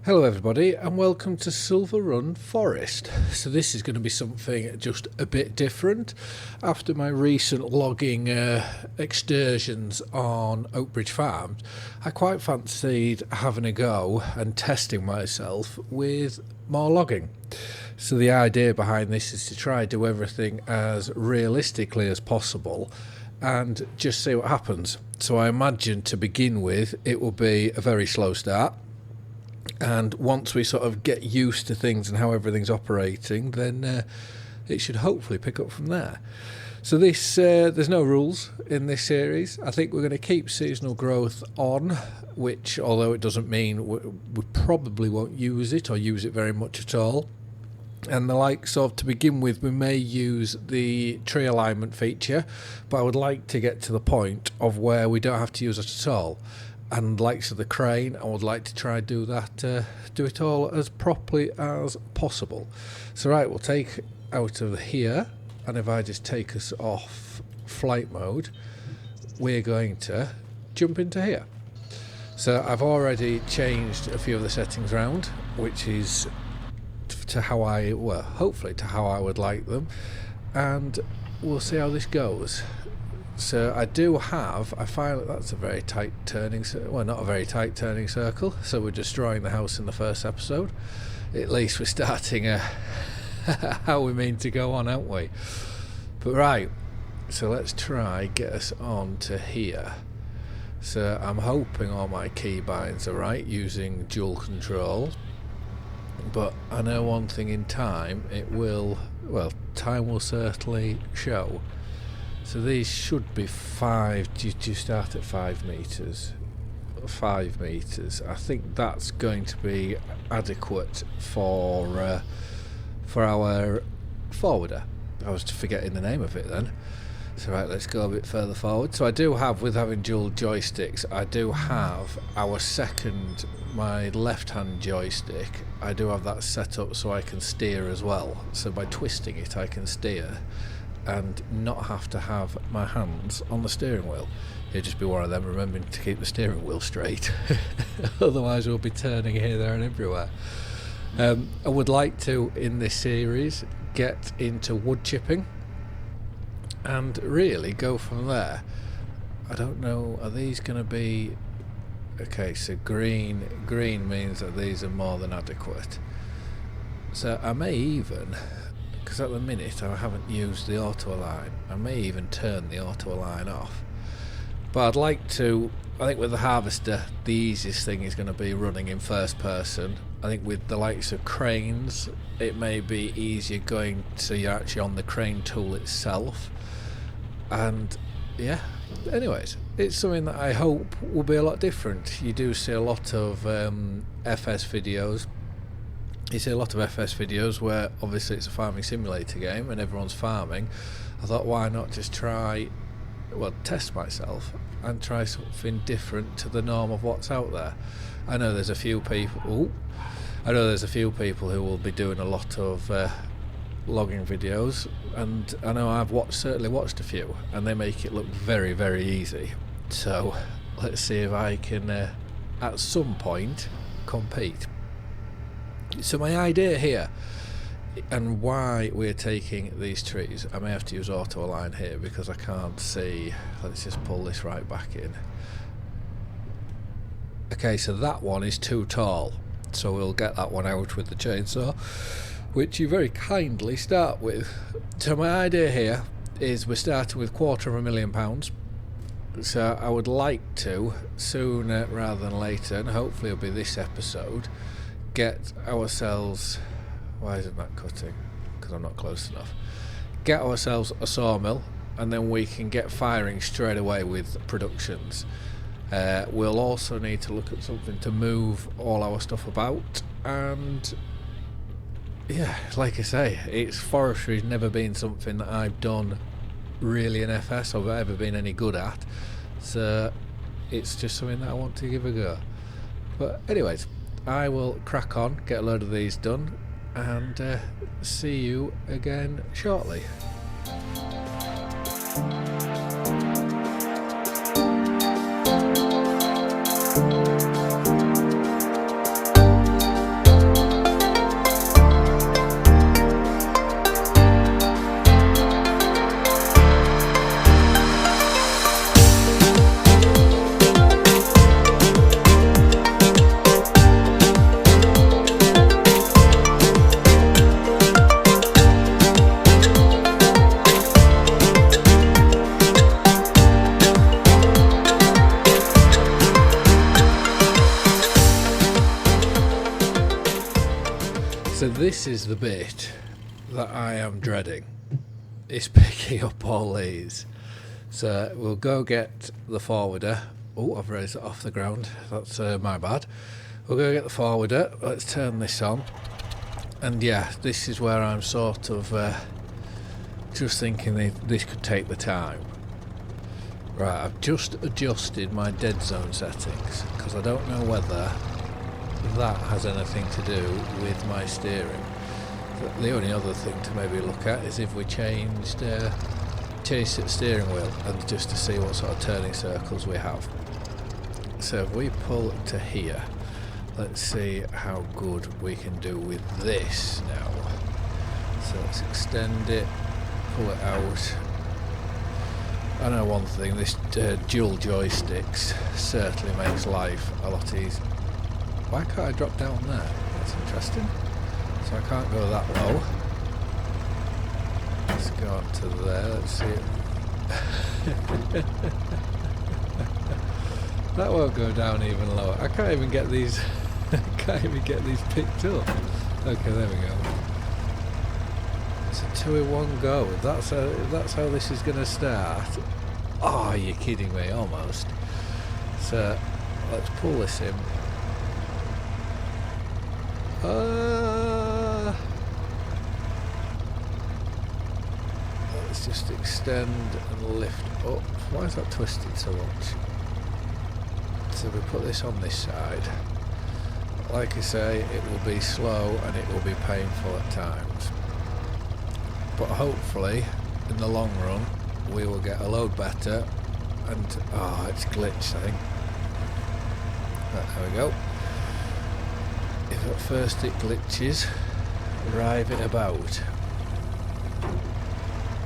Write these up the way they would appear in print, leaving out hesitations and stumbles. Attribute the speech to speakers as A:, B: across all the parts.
A: Hello everybody and welcome to Silverrun Forest. So this is going to be something just a bit different. After my recent logging excursions on Oakbridge Farms, I quite fancied having a go and testing myself with more logging. So the idea behind this is to try do everything as realistically as possible and just see what happens. So I imagine to begin with it will be a very slow start. And once we sort of get used to things and how everything's operating, then it should hopefully pick up from there. So this, there's no rules in this series. I think we're going to keep seasonal growth on, which, although it doesn't mean we probably won't use it or use it very much at all. And the likes of, to begin with, we may use the tree alignment feature, but I would like to get to the point of where we don't have to use it at all. And likes of the crane, I would like to try and do that, do it all as properly as possible. So right, we'll take out of here, and if I just take us off flight mode, we're going to jump into here. So I've already changed a few of the settings around, which is to how I, well, hopefully to how I would like them, and we'll see how this goes. So I do have, I find that's a very tight turning, well, not a very tight turning circle, so we're destroying the house in the first episode. At least we're starting how we mean to go on, aren't we? But right, so let's try get us on to here. So I'm hoping all my keybinds are right using dual control, but I know one thing in time, it will, well, time will certainly show. So these should be 5, do you start at 5 metres? 5 metres. I think that's going to be adequate for our forwarder. I was forgetting the name of it then. So right, let's go a bit further forward. So I do have, with having dual joysticks, I do have our second, my left hand joystick, I do have that set up so I can steer as well. So by twisting it I can steer and not have to have my hands on the steering wheel. It'd just be one of them remembering to keep the steering wheel straight. Otherwise we'll be turning here, there and everywhere. I would like to, in this series, get into wood chipping and really go from there. I don't know, are these going to be... Okay, so green means that these are more than adequate. So I may even... because at the minute I haven't used the auto align. I may even turn the auto align off. But I'd like to, I think with the harvester, the easiest thing is going to be running in first person. I think with the likes of cranes, it may be easier going to you're actually on the crane tool itself. And yeah, anyways, it's something that I hope will be a lot different. You do see a lot of FS videos. You see a lot of FS videos where obviously it's a farming simulator game and everyone's farming. I thought, why not just try, well, test myself and try something different to the norm of what's out there. I know there's a few people who will be doing a lot of logging videos, and I know I've certainly watched a few, and they make it look very, very easy. So let's see if I can at some point compete. So my idea here, and why we're taking these trees, I may have to use auto align here because I can't see. Let's just pull this right back in. Okay, so that one is too tall, so we'll get that one out with the chainsaw, which you very kindly start with. So my idea here is we're starting with £250,000. So I would like to, sooner rather than later, and hopefully it'll be this episode, get ourselves, why isn't that cutting? Because I'm not close enough. Get ourselves a sawmill, and then we can get firing straight away with productions. We'll also need to look at something to move all our stuff about, and yeah, like I say, forestry's never been something that I've done really in FS or ever been any good at, so it's just something that I want to give a go. But anyways, I will crack on, get a load of these done, and see you again shortly. So this is the bit that I am dreading. It's picking up all these. So we'll go get the forwarder. Oh, I've raised it off the ground. That's my bad. We'll go get the forwarder. Let's turn this on. And yeah, this is where I'm sort of just thinking this could take the time. Right, I've just adjusted my dead zone settings because I don't know whether that has anything to do with my steering. The only other thing to maybe look at is if we changed the steering wheel, and just to see what sort of turning circles we have. So if we pull to here, let's see how good we can do with this now. So let's extend it, pull it out. I know one thing, this dual joysticks certainly makes life a lot easier. Why can't I drop down there? That's interesting. So I can't go that low. Let's go up to there, let's see it. That won't go down even lower. I can't even get these picked up. Okay, there we go. It's a 2-in-1 go. If that's how this is gonna start. Oh, you're kidding me, almost. So let's pull this in. Let's just extend and lift up. Why is that twisted so much? So we put this on this side. Like I say, it will be slow and it will be painful at times. But hopefully, in the long run, we will get a load better. And, it's glitched, I think. Right, there we go. If at first it glitches, drive it about.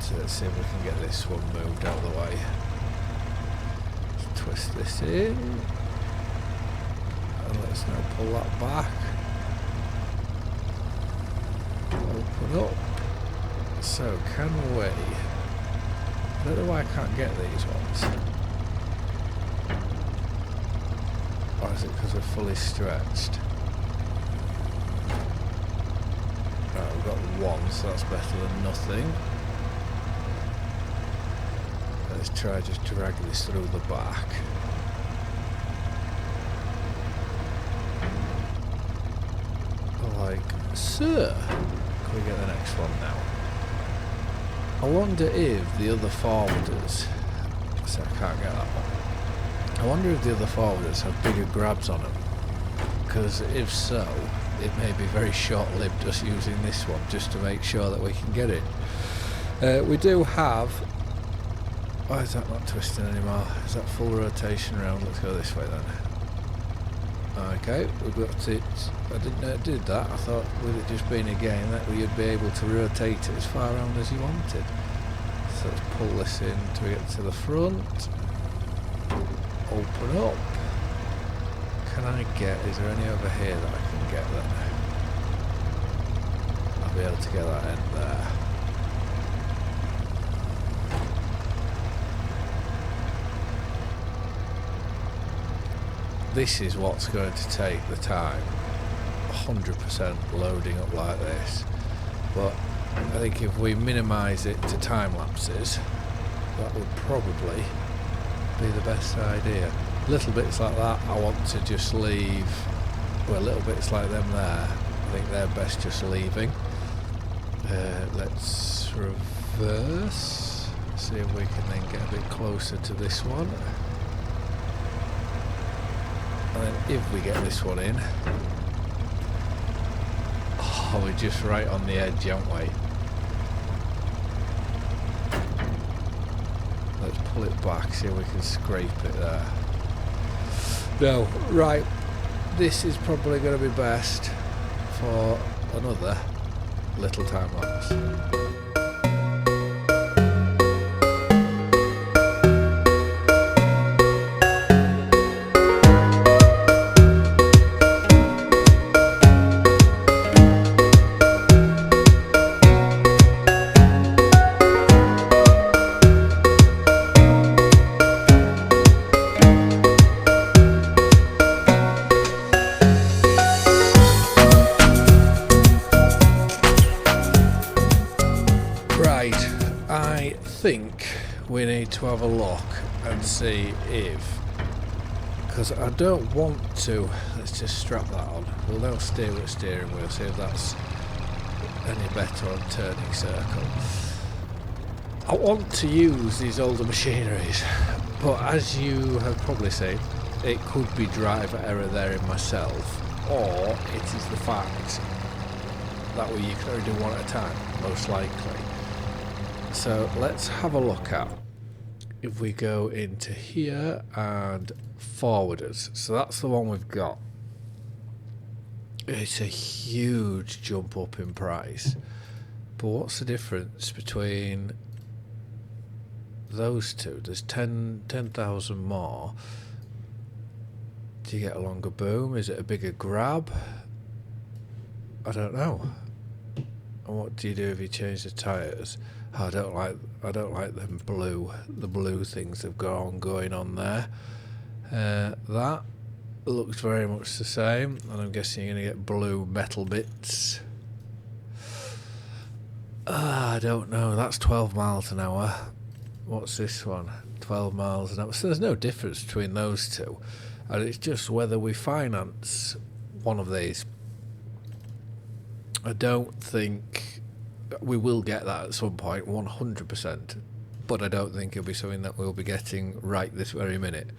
A: So let's see if we can get this one moved out of the way. Let's twist this in. And let's now pull that back. Open up. So can we... I don't know why I can't get these ones. Or is it because they're fully stretched? Right, we've got one, so that's better than nothing. Let's try just drag this through the back. Like so. Can we get the next one now? I wonder if the other forwarders... So I can't get that one. I wonder if the other forwarders have bigger grabs on them. Because if so, it may be very short-lived just using this one, just to make sure that we can get it. We do have... Why is that not twisting anymore? Is that full rotation around? Let's go this way then. Okay, we've got it. I didn't know it did that. I thought with it just being a game that you'd be able to rotate it as far around as you wanted. So let's pull this in till we get to the front. Open up. Can I get, is there any over here that I can get then? I'll be able to get that end there. This is what's going to take the time. 100% loading up like this. But I think if we minimise it to time lapses, that would probably be the best idea. Little bits like that I want to just leave. Well, little bits like them there, I think they're best just leaving. Let's reverse. See if we can then get a bit closer to this one. And then if we get this one in, we're just right on the edge, aren't we? Let's pull it back, see if we can scrape it there. No, right, this is probably going to be best for another little time lapse. I think we need to have a look and see if, because I don't want to, let's just strap that on. We'll now steer with a steering wheel, see if that's any better on turning circle. I want to use these older machineries, but as you have probably seen, it could be driver error there in myself, or it is the fact that way you can only do one at a time, most likely. So let's have a look at, if we go into here and forwarders, so that's the one we've got. It's a huge jump up in price, but what's the difference between those two? There's 10,000 more. Do you get a longer boom? Is it a bigger grab? I don't know. And what do you do if you change the tyres? I don't like them the blue things they've got going on there. That looks very much the same, and I'm guessing you're going to get blue metal bits. I don't know. That's 12 miles an hour. What's this one? 12 miles an hour. So there's no difference between those two. And it's just whether we finance one of these. I don't think we will get that at some point, 100%. But I don't think it'll be something that we'll be getting right this very minute.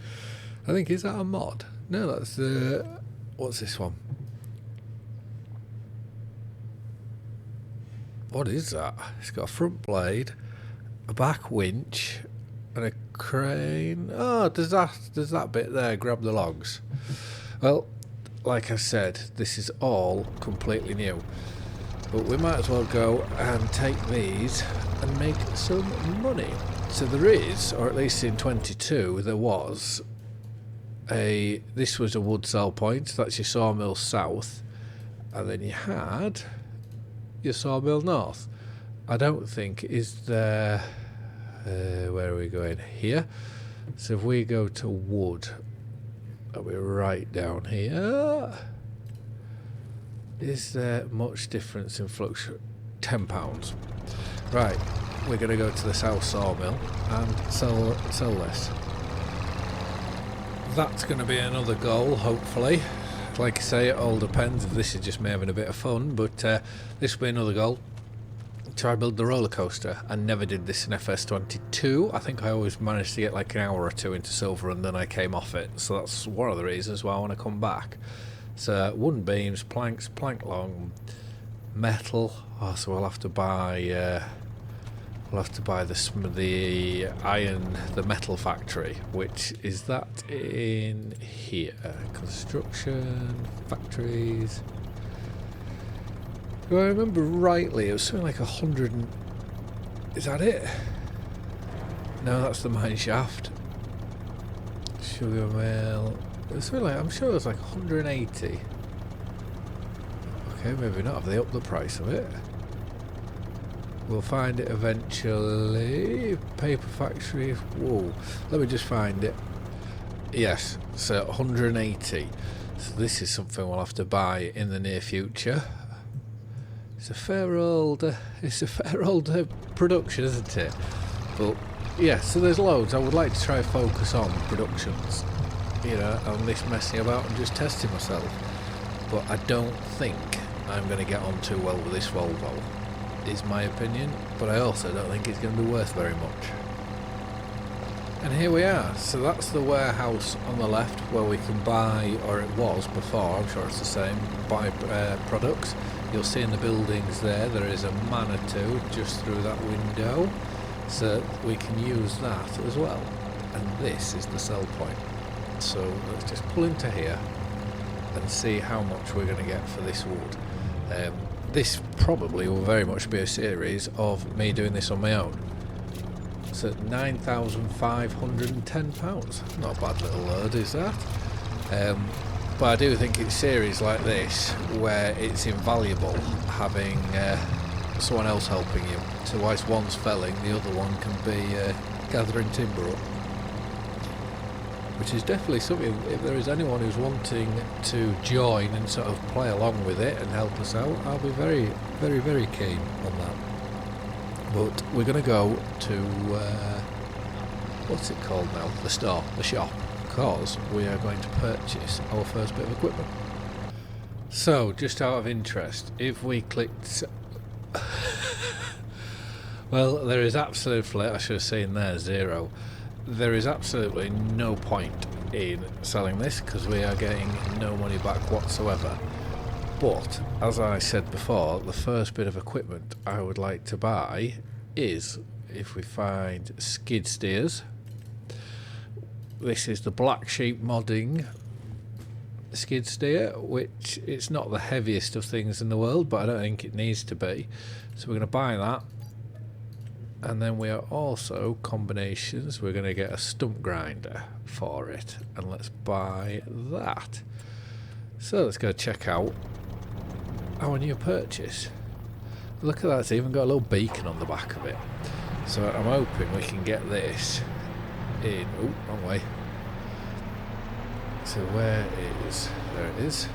A: I think, is that a mod? No, that's the... What's this one? What is that? It's got a front blade, a back winch, and a crane. Oh, does that bit there grab the logs? Well, like I said, this is all completely new, but we might as well go and take these and make some money. So there is, or at least in 22 there was this was a wood sell point. That's your sawmill south, and then you had your sawmill north. I don't think, is there... where are we going? Here. So if we go to wood, are we right down here? Is there much difference in flux? £10. Right, we're going to go to the south sawmill and sell this. That's going to be another goal, hopefully. Like I say, it all depends if this is just me having a bit of fun, but this will be another goal. Try build the roller coaster. I never did this in FS22. I think I always managed to get like an hour or two into Silverrun and then I came off it. So that's one of the reasons why I want to come back. So wooden beams, planks, plank long, metal. Oh, so we'll have to buy the iron, the metal factory, which is that in here. Construction factories. If I remember rightly, it was something like 100 and... Is that it? No, that's the mine shaft. Sugar mill. It was something like... I'm sure it was like 180. Okay, maybe not. Have they upped the price of it? We'll find it eventually. Paper factory. Whoa. Let me just find it. Yes, so 180. So this is something we'll have to buy in the near future. It's a fair old production, isn't it? But yeah, so there's loads. I would like to try focus on productions, you know, on this messing about and just testing myself. But I don't think I'm going to get on too well with this Volvo, is my opinion. But I also don't think it's going to be worth very much. And here we are. So that's the warehouse on the left where we can buy, or it was before, I'm sure it's the same, buy products. You'll see in the buildings there is a man or two just through that window, so we can use that as well. And this is the sell point. So let's just pull into here and see how much we're going to get for this wood. This probably will very much be a series of me doing this on my own. So £9,510. Not a bad little load, is that? But I do think it's series like this where it's invaluable having someone else helping you. So whilst one's felling, the other one can be gathering timber up. Which is definitely something, if there is anyone who's wanting to join and sort of play along with it and help us out, I'll be very, very, very keen on that. But we're going to go to, what's it called now? The store, the shop, because we are going to purchase our first bit of equipment. So, just out of interest, if we clicked... well, there is absolutely, I should have seen there, 0. There is absolutely no point in selling this because we are getting no money back whatsoever. But, as I said before, the first bit of equipment I would like to buy is, if we find skid steers. This is the Black Sheep modding skid steer, which it's not the heaviest of things in the world, but I don't think it needs to be. So we're going to buy that. And then we are also combinations. We're going to get a stump grinder for it. And let's buy that. So let's go check out our new purchase. Look at that, it's even got a little beacon on the back of it. So I'm hoping we can get this in... oh, wrong way. So where is... there it is.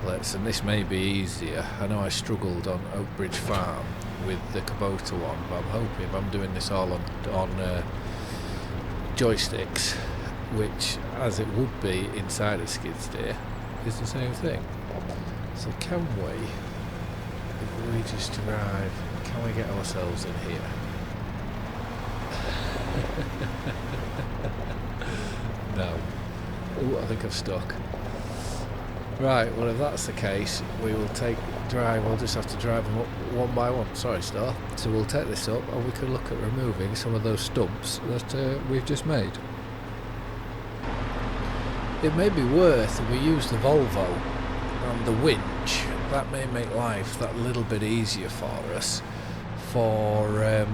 A: Let's, and this may be easier. I know I struggled on Oak Bridge Farm with the Kubota one, but I'm hoping if I'm doing this all on joysticks, which, as it would be inside a skid steer, is the same thing. So can we, if we just drive, can we get ourselves in here? No. Oh, I think I've stuck. Right, well if that's the case, we will we'll just have to drive them up one by one. Sorry, Star. So we'll take this up and we can look at removing some of those stumps that we've just made. It may be worth if we use the Volvo and the winch. That may make life that little bit easier for us for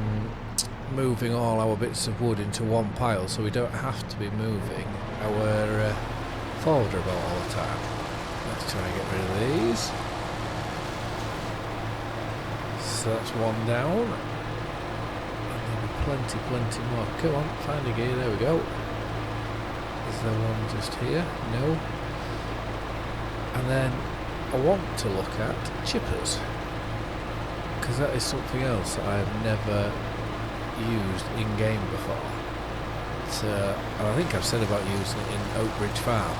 A: moving all our bits of wood into one pile, so we don't have to be moving our forward about all the time. Let's try and get rid of these. So that's one down. And there'll be plenty more. Come on, find a gear, there we go. Is there one just here? No. And then I want to look at chippers, because that is something else that I've never used in-game before. And I think I've said about using it in Oak Bridge Farm,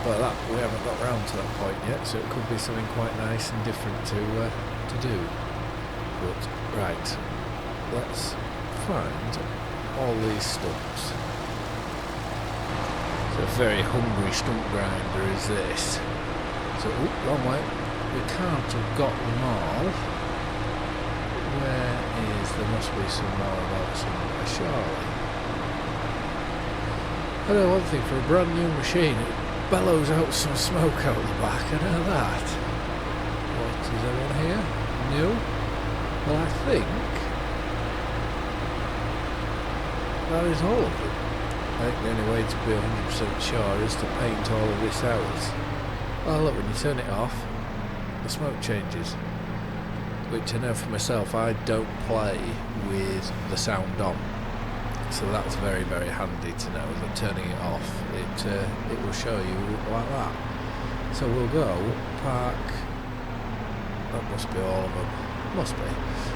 A: but that we haven't got round to that point yet, so it could be something quite nice and different to do. But right, let's find all these stumps. So a very hungry stump grinder is this. So, wrong way. We can't have got them all. Where is... there must be some more about somewhere, surely. I know one thing, for a brand new machine, it bellows out some smoke out the back, I know that. What, is there one here? No? Well, I think that is all of them. I think the only way to be 100% sure is to paint all of this out. Oh look, when you turn it off, the smoke changes. Which I know for myself, I don't play with the sound on. So that's very, very handy to know that turning it off, it will show you like that. So we'll go park, that must be all of them, must be.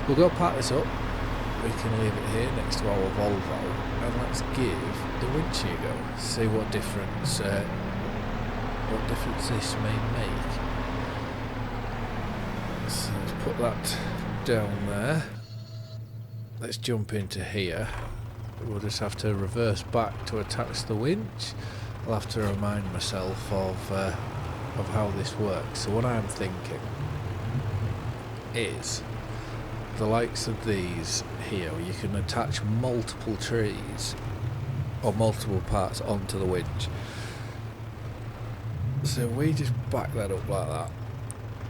A: We'll go park this up, we can leave it here next to our Volvo, and let's give the winch a go, see what difference this may make. So let's put that down there. Let's jump into here. We'll just have to reverse back to attach the winch. I'll have to remind myself of how this works. So what I'm thinking is the likes of these here, you can attach multiple trees or multiple parts onto the winch. So we just back that up like that.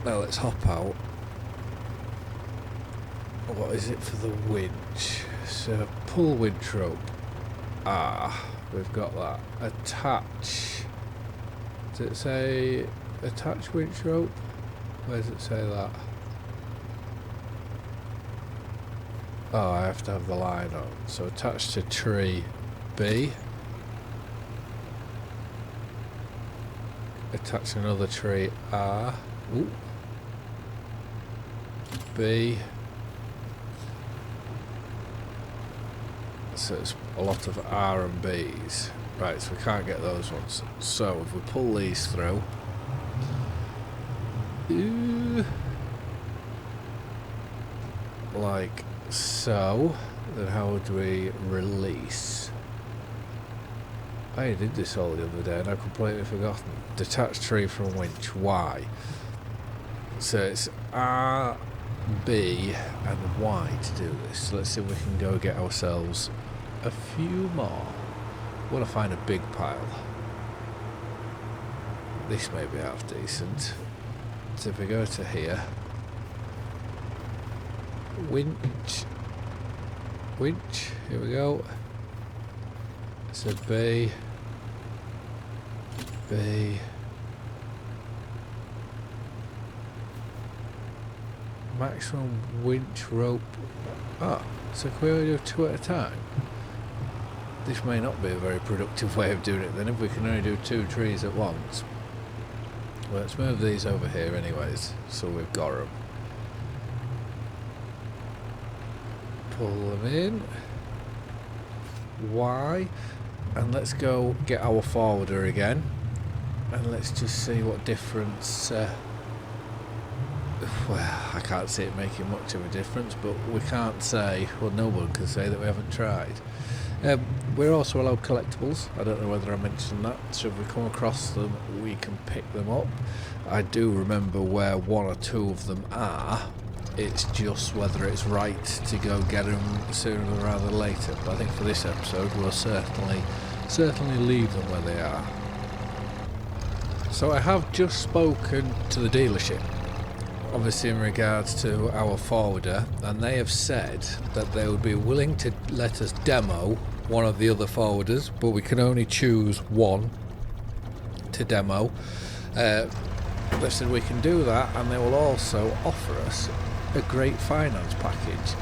A: Now let's hop out. What is it for the winch? So pull winch rope. Ah, we've got that. Attach. Does it say attach winch rope? Where does it say that? Oh, I have to have the line on. So attach to tree B. Attach another tree R. Ooh. B. So it's a lot of R and B's. Right, so we can't get those ones. So if we pull these through, like so, then how would we release? I did this all the other day and I've completely forgotten. Detach tree from winch, Y. So it's R, B and Y to do this. So let's see if we can go get ourselves a few more. I want to find a big pile. This may be half decent. So if we go to here, winch, here we go. So B, maximum winch rope. Oh, so can we only do 2 at a time? This may not be a very productive way of doing it then if we can only do 2 trees at once. Well, let's move these over here anyways, so we've got them. Pull them in. Y. And let's go get our forwarder again. And let's just see what difference... well, I can't see it making much of a difference, but we can't say, well, no one can say that we haven't tried. We're also allowed collectibles. I don't know whether I mentioned that. So if we come across them, we can pick them up. I do remember where 1 or 2 of them are. It's just whether it's right to go get them sooner rather than later. But I think for this episode, we'll certainly leave them where they are. So I have just spoken to the dealership, obviously in regards to our forwarder, and they have said that they would be willing to let us demo one of the other forwarders, but we can only choose one to demo. They said we can do that, and they will also offer us a great finance package.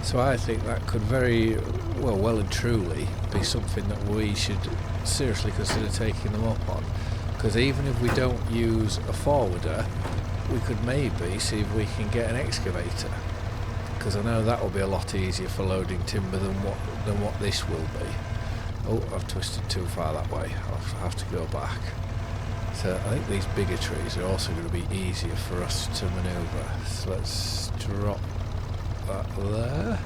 A: So I think that could very well and truly be something that we should seriously consider taking them up on, because even if we don't use a forwarder, we could maybe see if we can get an excavator, because I know that will be a lot easier for loading timber than what this will be. Oh, I've twisted too far that way. I'll have to go back. So I think these bigger trees are also going to be easier for us to manoeuvre. So let's drop that there.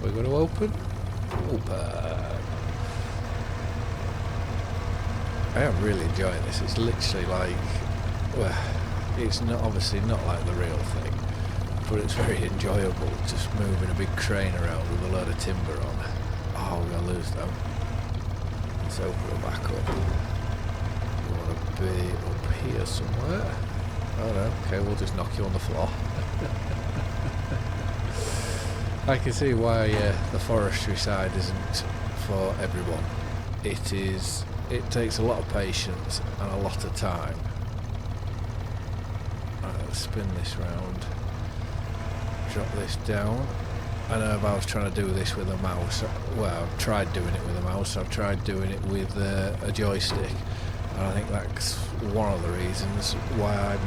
A: We're going to open. I am really enjoying this. It's literally like, well, it's not obviously not like the real thing, but it's very enjoyable just moving a big crane around with a load of timber on. Oh, we're going to lose them. Let's open it back up. We want to be up here somewhere. Oh no, okay, we'll just knock you on the floor. I can see why the forestry side isn't for everyone. It takes a lot of patience and a lot of time. Right, let's spin this round. Drop this down. I know if I was trying to do this with a mouse, well, I've tried doing it with a mouse, I've tried doing it with a joystick, and I think that's one of the reasons why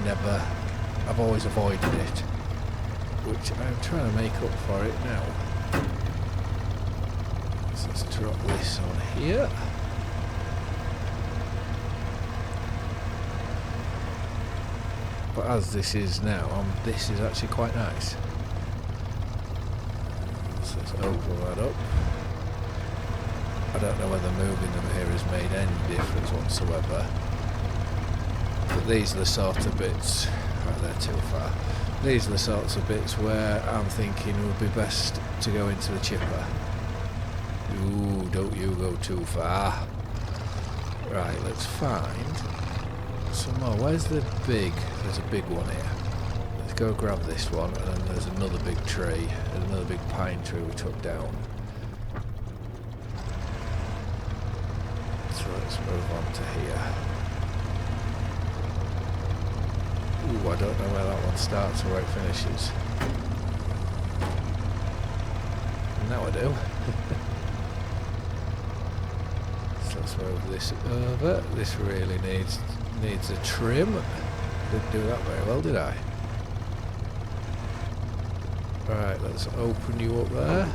A: I've always avoided it, which I'm trying to make up for it now. So let's drop this on here. But as this is now, this is actually quite nice. So let's open that up. I don't know whether moving them here has made any difference whatsoever. But these are the sort of bits, right, they're too far. These are the sorts of bits where I'm thinking it would be best to go into the chipper. Ooh, don't you go too far. Right, let's find some more. Where's the big? There's a big one here. Let's go grab this one, and then there's another big tree, and another big pine tree we took down. So let's move on to here. Ooh, I don't know where that one starts or where it finishes. Now I do. So let's move this over. This really needs a trim. Didn't do that very well, did I? Right, let's open you up there.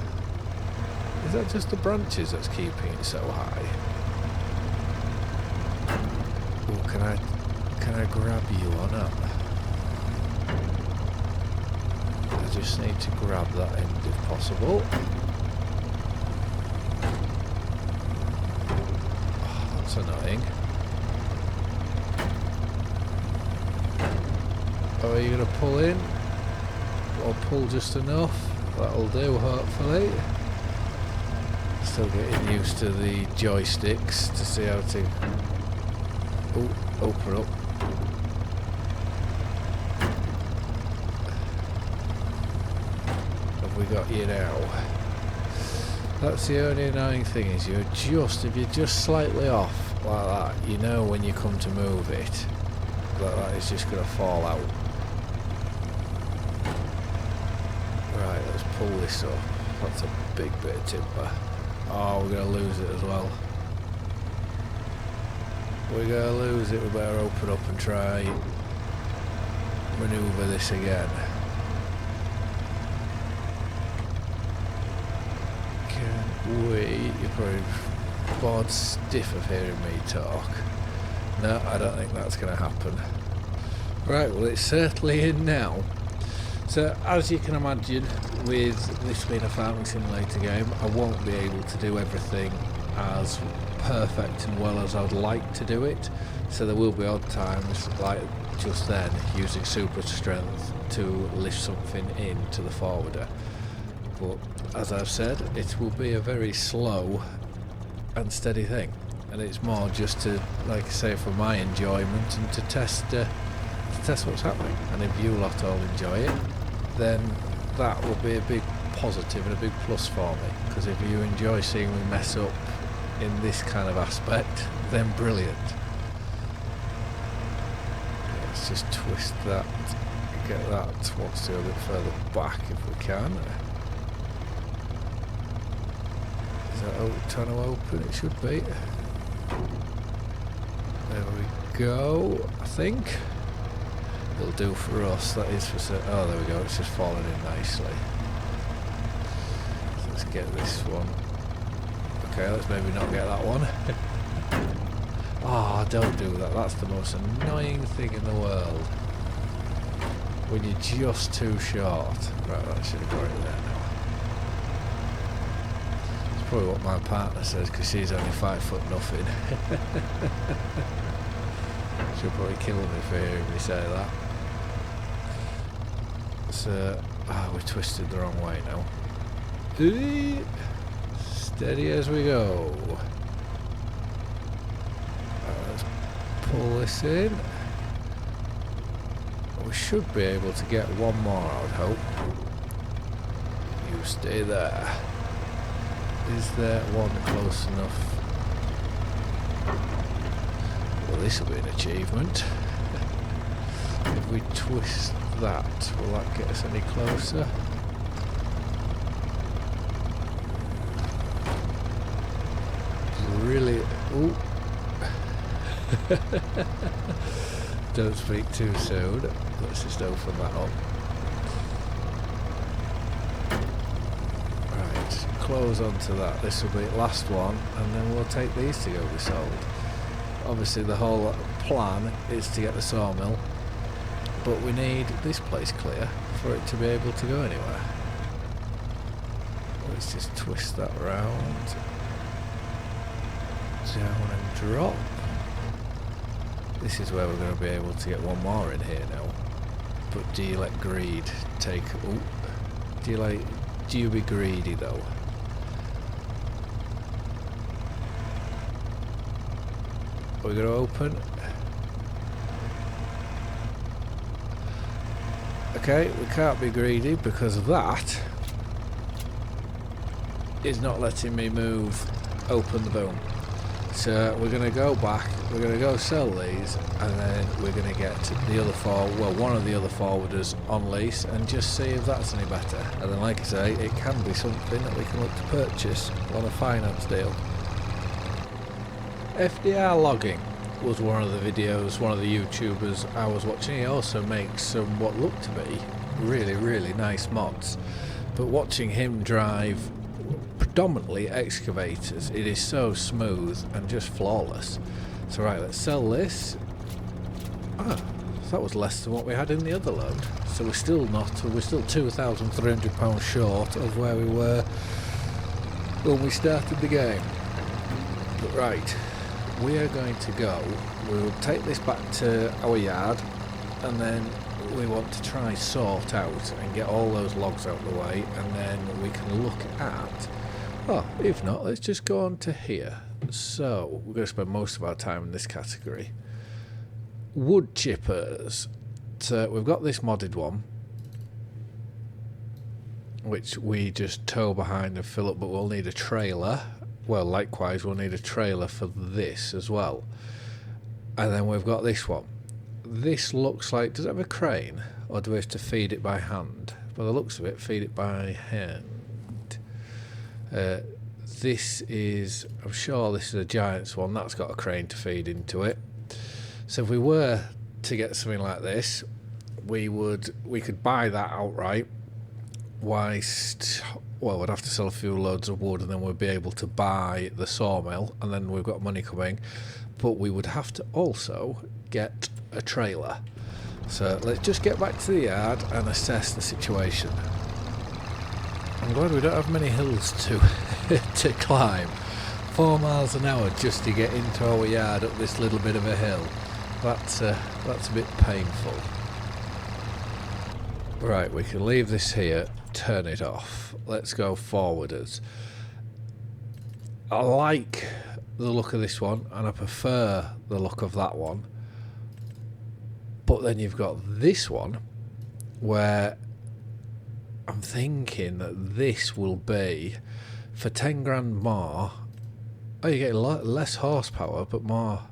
A: Is that just the branches that's keeping it so high? Oh, can I grab you or not? I just need to grab that end if possible. Oh, that's annoying. Oh, are you going to pull in? Or pull just enough? That'll do, hopefully. Still getting used to the joysticks to see how to... Oh, open up. Have we got you now? That's the only annoying thing is if you're just slightly off like that, you know when you come to move it, that is just going to fall out. Right, let's pull this up. That's a big bit of timber. Oh, we're going to lose it as well. We're going to lose it. We better open up and try manoeuvre this again. Can we... You're probably bored stiff of hearing me talk. No, I don't think that's going to happen. Right, well, it's certainly in now. So, as you can imagine, with this being a farming simulator game, I won't be able to do everything as perfect and well as I'd like to do it. So there will be odd times, like just then, using super strength to lift something into the forwarder. But, as I've said, it will be a very slow and steady thing. And it's more just to, like I say, for my enjoyment and to test what's happening. And if you lot all enjoy it, then that will be a big positive and a big plus for me, because if you enjoy seeing me mess up in this kind of aspect, then brilliant. Let's just twist that, get that wants to go a bit further back if we can. Is that trying to open? It should be. There we go, I think. It'll do for us, that is for certain. Oh, there we go, it's just falling in nicely. So let's get this one. Okay, let's maybe not get that one. Oh, don't do that, that's the most annoying thing in the world. When you're just too short. Right, that should have got it there now. It's probably what my partner says, because she's only 5 foot nothing. She'll probably kill me for hearing me say that. So, we twisted the wrong way now. Steady as we go. Let's pull this in. We should be able to get one more, I would hope. You stay there. Is there one close enough? Well, this will be an achievement. If we twist that, will that get us any closer? Really? Ooh. Don't speak too soon. Let's just open that up. Right, close onto that. This will be the last one, and then we'll take these to go be sold. Obviously the whole plan is to get the sawmill, but we need this place clear for it to be able to go anywhere. Let's just twist that round. Down and drop. This is where we're going to be able to get one more in here now. But do you let greed take... Ooh, do you be greedy though? We're going to open. Okay, we can't be greedy because that is not letting me move. Open the boom. So we're going to go back, we're going to go sell these, and then we're going to get the other one of the other forwarders on lease and just see if that's any better. And then, like I say, it can be something that we can look to purchase on a finance deal. FDR logging was one of the videos, one of the YouTubers I was watching. He also makes some what look to be really, really nice mods. But watching him drive predominantly excavators. It is so smooth and just flawless. So right, let's sell this. Ah, that was less than what we had in the other load. So we're still £2,300 short of where we were when we started the game. But right, we are going to go. We'll take this back to our yard, and then we want to try sort out and get all those logs out of the way, and then we can look at, oh, if not, let's just go on to here. So we're going to spend most of our time in this category. Wood chippers. So we've got this modded one, which we just tow behind and fill up, but we'll need a trailer. Well, likewise, we'll need a trailer for this as well. And then we've got this one. This looks like, does it have a crane, or do we have to feed it by hand? By the looks of it, feed it by hand. This is, I'm sure this is a Giants one, that's got a crane to feed into it. So if we were to get something like this, we could buy that outright, whilst, well, we'd have to sell a few loads of wood, and then we'd be able to buy the sawmill, and then we've got money coming. But we would have to also get a trailer. So let's just get back to the yard and assess the situation. I'm glad we don't have many hills to to climb. 4 miles an hour just to get into our yard up this little bit of a hill. That's a bit painful. Right, we can leave this here, turn it off. Let's go forwarders. I like the look of this one, and I prefer the look of that one. But then you've got this one, where I'm thinking that this will be, for 10 grand more, oh, you get a lot less horsepower, but more.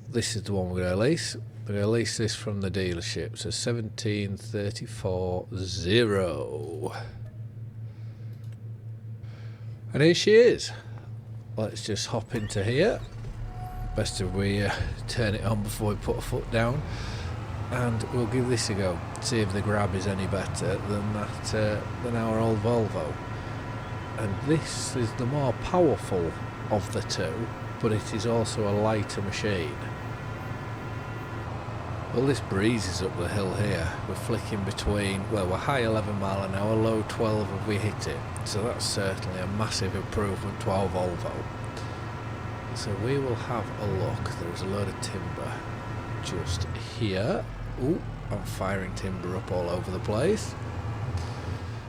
A: This is the one we're going to lease. We're going to lease this from the dealership, so 17,34,0. And here she is. Let's just hop into here. Best if we turn it on before we put a foot down, and we'll give this a go. See if the grab is any better than that than our old Volvo. And this is the more powerful of the two, but it is also a lighter machine. Well, this breezes up the hill here. We're flicking between, well, we're high 11 mile an hour, low 12 if we hit it. So that's certainly a massive improvement to our Volvo. So we will have a look. There's a load of timber just here. Ooh, I'm firing timber up all over the place.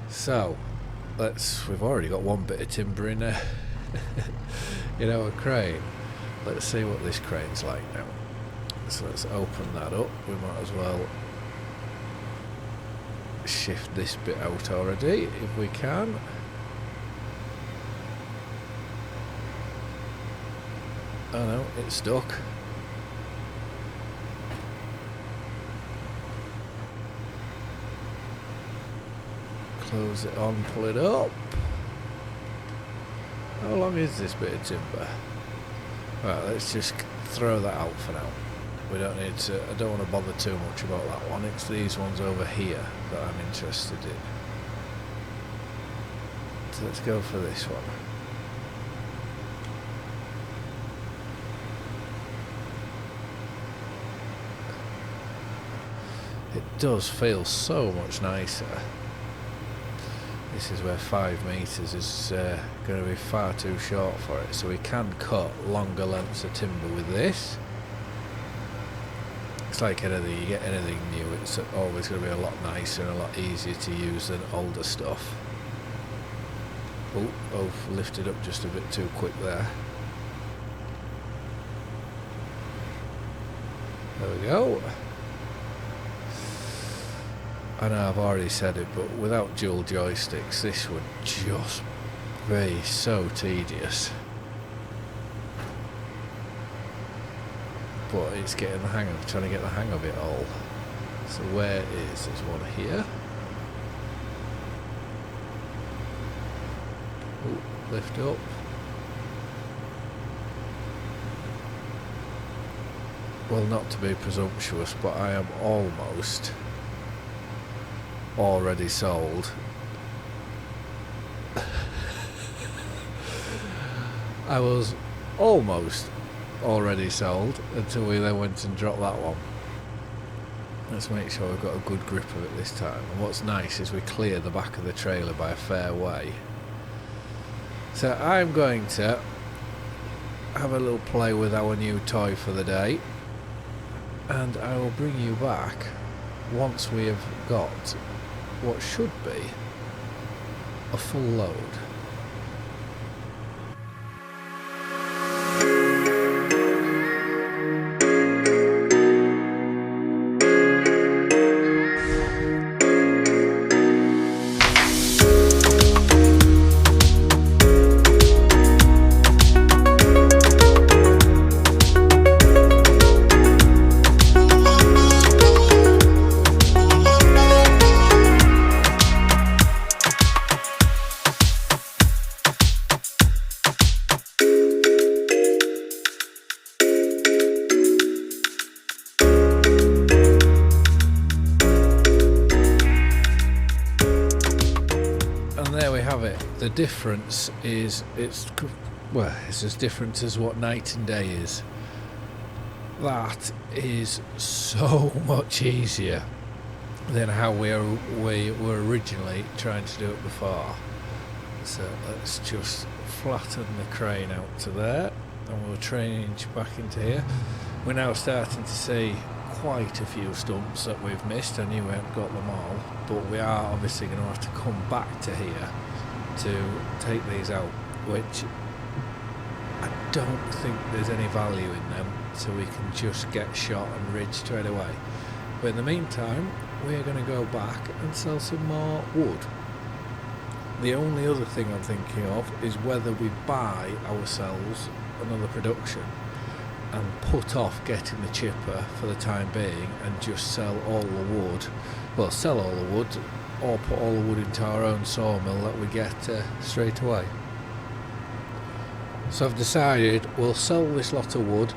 A: So we've already got one bit of timber in a in our crane. Let's see what this crane's like now. So let's open that up. We might as well shift this bit out already if we can. Oh no, it's stuck. Close it on, pull it up. How long is this bit of timber? Right, let's just throw that out for now. We don't need to, I don't want to bother too much about that one. It's these ones over here that I'm interested in. So let's go for this one. It does feel so much nicer. This is where 5 metres is going to be far too short for it, so we can cut longer lengths of timber with this. It's like anything, you get anything new, it's always going to be a lot nicer and a lot easier to use than older stuff. Oh, I've lifted up just a bit too quick there. There we go. I know I've already said it, but without dual joysticks, this would just be so tedious. But it's getting the hang of, trying to get the hang of it all. So where is, there's one here. Ooh, lift up. Well, not to be presumptuous, but I am almost already sold I was almost already sold until we then went and dropped that one. Let's make sure we've got a good grip of it this time. And what's nice is we clear the back of the trailer by a fair way. So I'm going to have a little play with our new toy for the day, and I will bring you back once we have got what should be a full load. The difference is it's as different as what night and day is. That is so much easier than how we were originally trying to do it before. So let's just flatten the crane out to there, and we'll change back into here. We're now starting to see quite a few stumps that we've missed. I knew we hadn't got them all, but we are obviously going to have to come back to here to take these out, which I don't think there's any value in them, so we can just get shot and ridged straight away. But in the meantime, we're going to go back and sell some more wood. The only other thing I'm thinking of is whether we buy ourselves another production and put off getting the chipper for the time being and just sell all the wood, sell all the wood, or put all the wood into our own sawmill that we get straight away. So I've decided we'll sell this lot of wood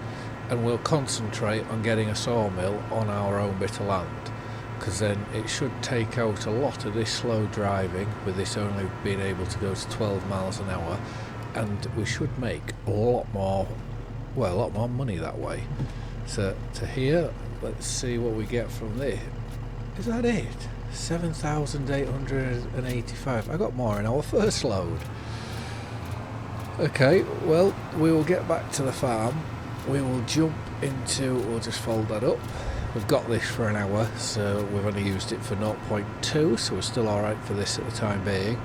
A: and we'll concentrate on getting a sawmill on our own bit of land, because then it should take out a lot of this slow driving, with this only being able to go to 12 miles an hour, and we should make a lot more money that way. So to here, let's see what we get from this. Is that it? 7,885. I got more in our first load. Okay, well, we will get back to the farm. We will jump into, we'll just fold that up. We've got this for an hour, so we've only used it for 0.2, so we're still alright for this at the time being.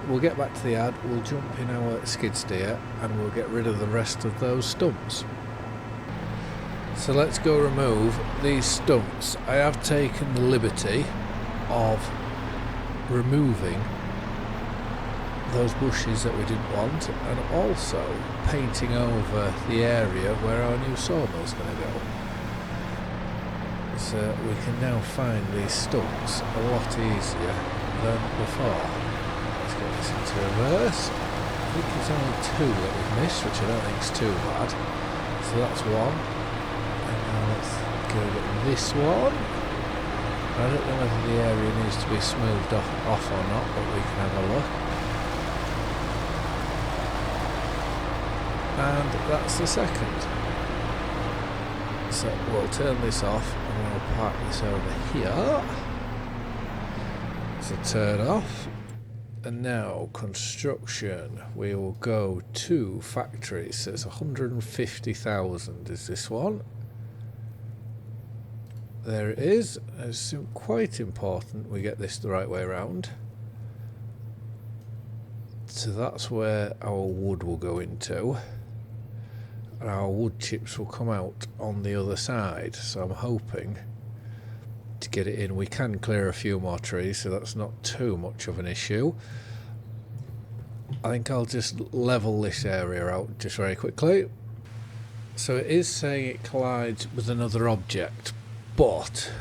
A: We'll get back to the yard, we'll jump in our skid steer, and we'll get rid of the rest of those stumps. So let's go remove these stumps. I have taken the liberty of removing those bushes that we didn't want, and also painting over the area where our new sawmill's going to go. So we can now find these stumps a lot easier than before. Let's get this into reverse. I think it's only two that we've missed, which I don't think is too bad. So that's one. And now let's go get this one. I don't know whether the area needs to be smoothed off or not, but we can have a look. And that's the second. So we'll turn this off and we'll park this over here. So turn off. And now construction. We will go to factories. So it's 150,000 is this one. There it is. It's quite important we get this the right way around. So that's where our wood will go into. And our wood chips will come out on the other side. So I'm hoping to get it in. We can clear a few more trees, so that's not too much of an issue. I think I'll just level this area out just very quickly. So it is saying it collides with another object, but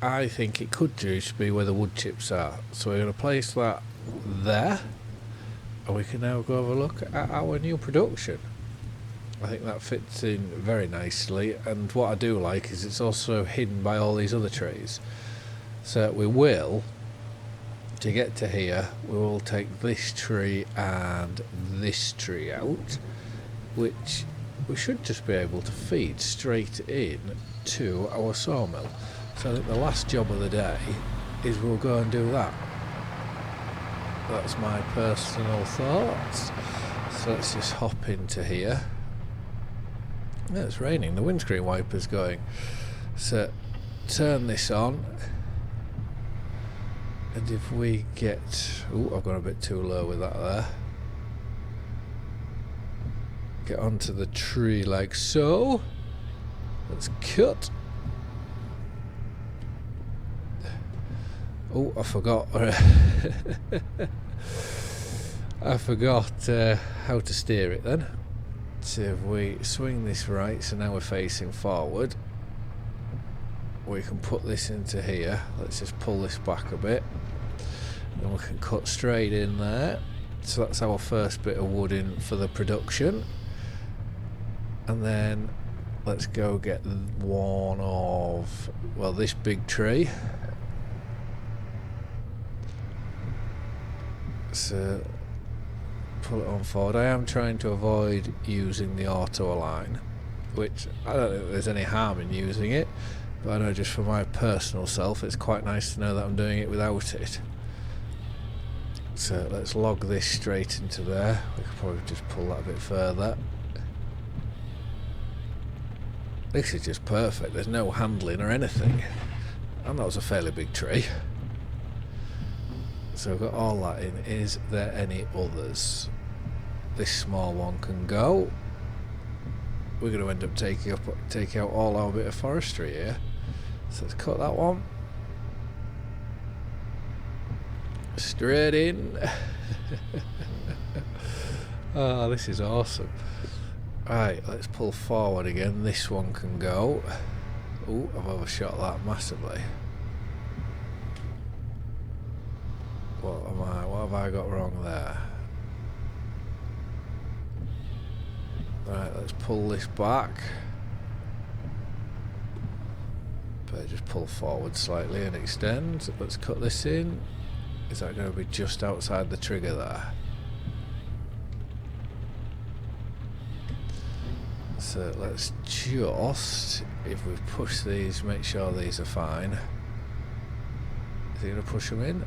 A: I think it could just be where the wood chips are. So we're going to place that there, and we can now go have a look at our new production. I think that fits in very nicely, and what I do like is it's also hidden by all these other trees. So we will, to get to here, we will take this tree and this tree out, which we should just be able to feed straight in to our sawmill. So I think the last job of the day is we'll go and do that. That's my personal thoughts. So let's just hop into here. Yeah, it's raining, the windscreen wiper's going. So turn this on. And if we get... oh, I've gone a bit too low with that there. Get onto the tree like so. Let's cut. Oh, I forgot. I forgot how to steer it then. So if we swing this right, so now we're facing forward, we can put this into here. Let's just pull this back a bit. And we can cut straight in there. So that's our first bit of wood in for the production. And then let's go get one of, well, this big tree. So pull it on forward. I am trying to avoid using the auto align, which I don't think there's any harm in using it, but I know just for my personal self it's quite nice to know that I'm doing it without it. So let's log this straight into there. We could probably just pull that a bit further. This is just perfect, there's no handling or anything, and that was a fairly big tree. So we've got all that in. Is there any others? This small one can go. We're going to end up taking out all our bit of forestry here. So let's cut that one. Straight in. Oh, this is awesome. Right, let's pull forward again. This one can go. Oh, I've overshot that massively. What have I got wrong there? Right, let's pull this back. Better just pull forward slightly and extend. Let's cut this in. Is that going to be just outside the trigger there? So let's just, if we push these, make sure these are fine. Is he going to push them in?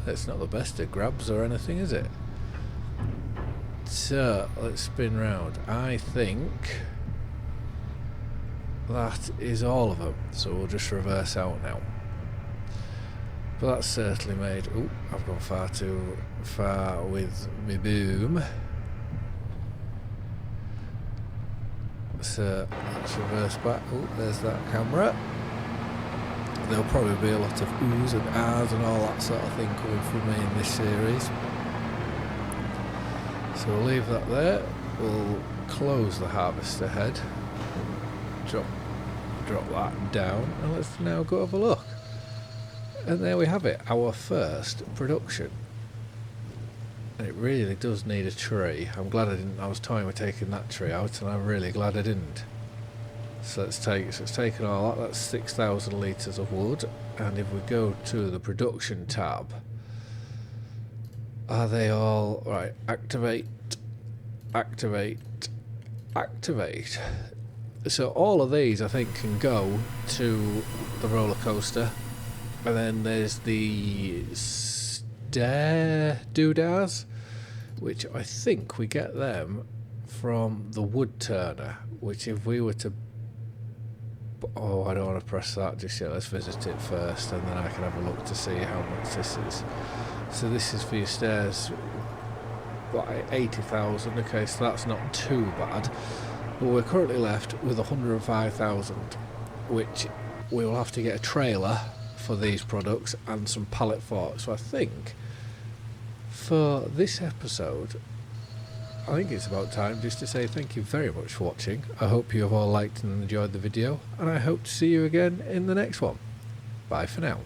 A: It's not the best at grabs or anything, is it? So let's spin round. I think that is all of them, so we'll just reverse out now. But that's certainly made... oh, I've gone far too far with my boom. So let's reverse back. Oh, there's that camera. There'll probably be a lot of oohs and ahs and all that sort of thing coming from me in this series. So we'll leave that there. We'll close the harvester head. Drop that down, and let's now go have a look. And there we have it, our first production. And it really does need a tree. I'm glad I didn't. I was toying with taking that tree out, and I'm really glad I didn't. So it's taken all that. That's 6,000 litres of wood. And if we go to the production tab, are they all right? Activate, activate, activate. So all of these, I think, can go to the roller coaster. And then there's the stair doodahs, which I think we get them from the wood turner. Which if we were to... oh, I don't want to press that just yet. Let's visit it first, and then I can have a look to see how much this is. So this is for your stairs, like 80,000. Okay, so that's not too bad. But we're currently left with 105,000, which we will have to get a trailer for these products and some pallet forks. So I think for this episode, I think it's about time just to say thank you very much for watching. I hope you have all liked and enjoyed the video, and I hope to see you again in the next one. Bye for now.